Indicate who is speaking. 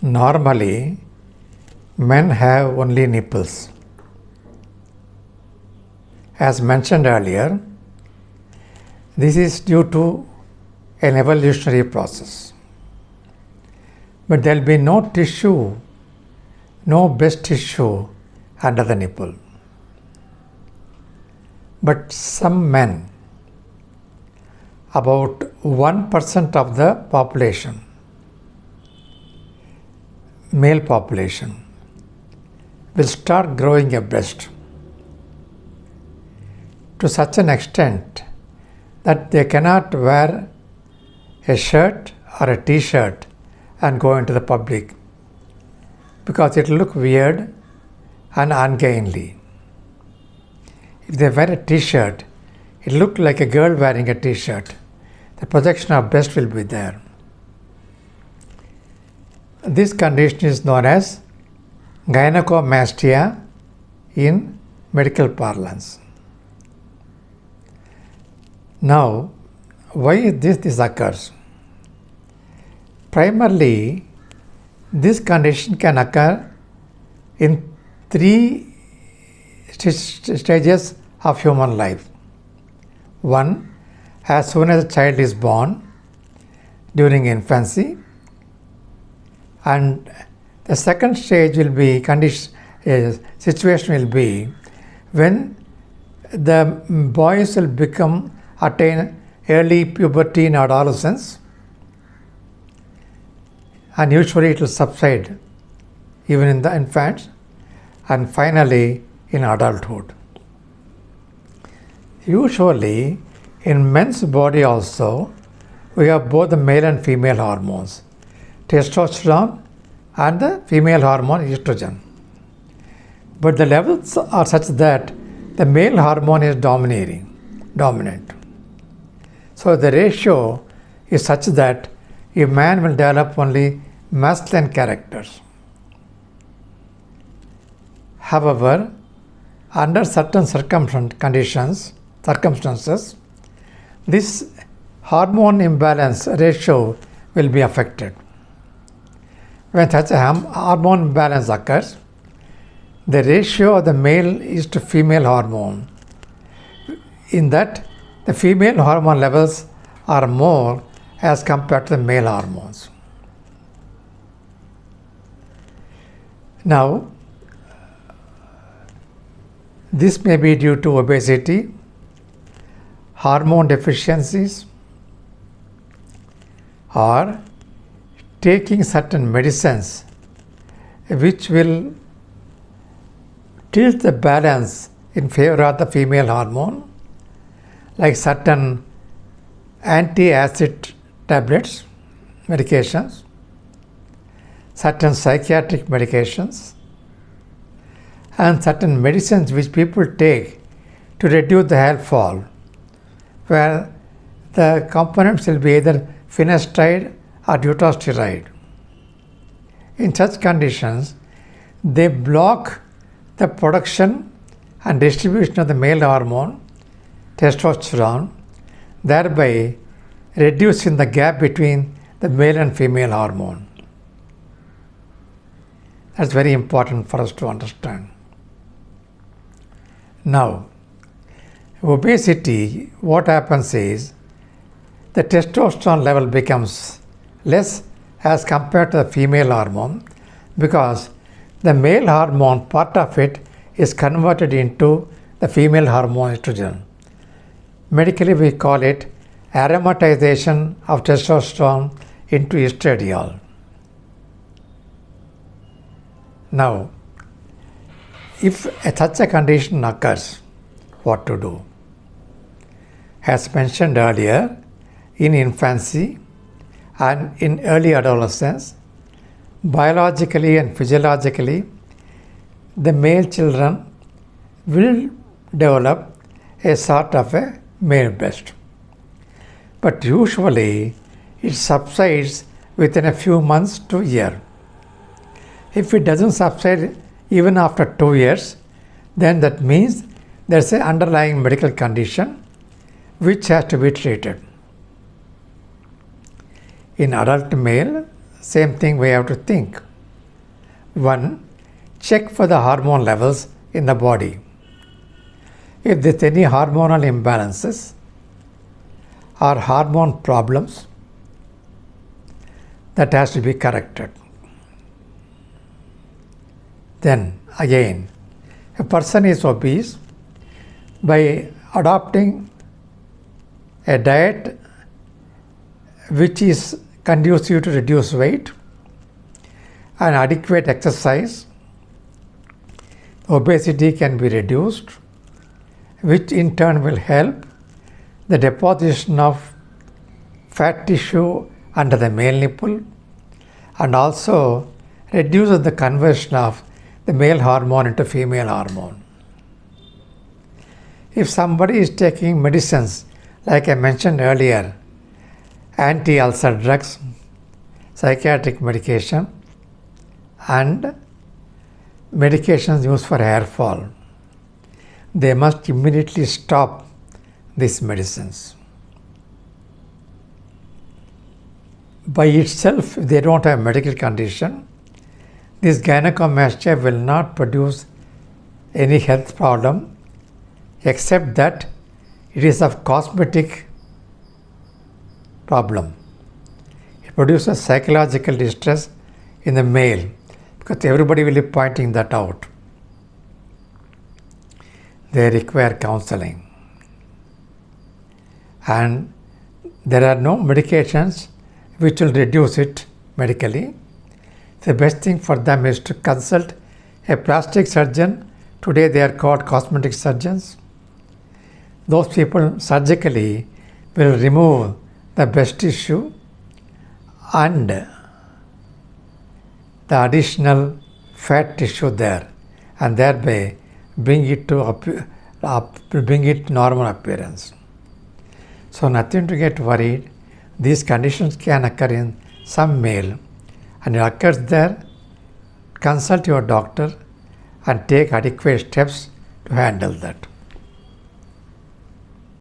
Speaker 1: Normally, men have only nipples. As mentioned earlier, this is due to an evolutionary process. But there will be no tissue, no breast tissue under the nipple. But some men, about 1% of the population, male population, will start growing a breast to such an extent that they cannot wear a shirt or a t-shirt and go into the public because it will look weird and ungainly. If they wear a t-shirt, it look like a girl wearing a t-shirt. The projection of breast will be there. This condition is known as Gynecomastia in medical parlance. Now, why this occurs? Primarily, this condition can occur in 3 stages of human life. One, as soon as a child is born, during infancy, and the second stage will be situation will be when the boys will attain early puberty and adolescence, and usually it will subside even in the infants, and finally in adulthood. Usually in men's body also we have both the male and female hormones, testosterone and the female hormone estrogen. But the levels are such that the male hormone is dominant. So the ratio is such that a man will develop only masculine characters. However, under certain circumstances, this hormone imbalance ratio will be affected. When such a hormone imbalance occurs, the ratio of the male is to female hormone, in that the female hormone levels are more as compared to the male hormones. Now, this may be due to obesity, hormone deficiencies, or taking certain medicines which will tilt the balance in favor of the female hormone, like certain anti-acid tablets, medications, certain psychiatric medications, and certain medicines which people take to reduce the hair fall, where the components will be either finasteride or dutasteride. In such conditions, they block the production and distribution of the male hormone, testosterone, thereby reducing the gap between the male and female hormone. That's very important for us to understand. Now, obesity, what happens is the testosterone level becomes less as compared to the female hormone, because the male hormone, part of it, is converted into the female hormone estrogen. Medically, we call it aromatization of testosterone into estradiol. Now, if such a condition occurs, what to do? As mentioned earlier, in infancy and in early adolescence, biologically and physiologically, the male children will develop a sort of a male breast. But usually it subsides within a few months to a year. If it doesn't subside even after 2 years, then that means there's an underlying medical condition which has to be treated. In adult male, same thing we have to think. One, check for the hormone levels in the body. If there's any hormonal imbalances or hormone problems, that has to be corrected. Then again, a person is obese. By adopting a diet which is conducive to reduce weight and adequate exercise, obesity can be reduced, which in turn will help the deposition of fat tissue under the male nipple and also reduces the conversion of the male hormone into female hormone. If somebody is taking medicines, like I mentioned earlier, anti-ulcer drugs, psychiatric medication, and medications used for hair fall, they must immediately stop these medicines. By itself, if they don't have a medical condition, this gynecomastia will not produce any health problem except that it is of cosmetic problem. It produces psychological distress in the male because everybody will be pointing that out. They require counseling. And there are no medications which will reduce it medically. The best thing for them is to consult a plastic surgeon. Today they are called cosmetic surgeons. Those people surgically will remove the breast tissue and the additional fat tissue there, and thereby bring it to normal appearance. So nothing to get worried. These conditions can occur in some male, and it occurs there. Consult your doctor and take adequate steps to handle that.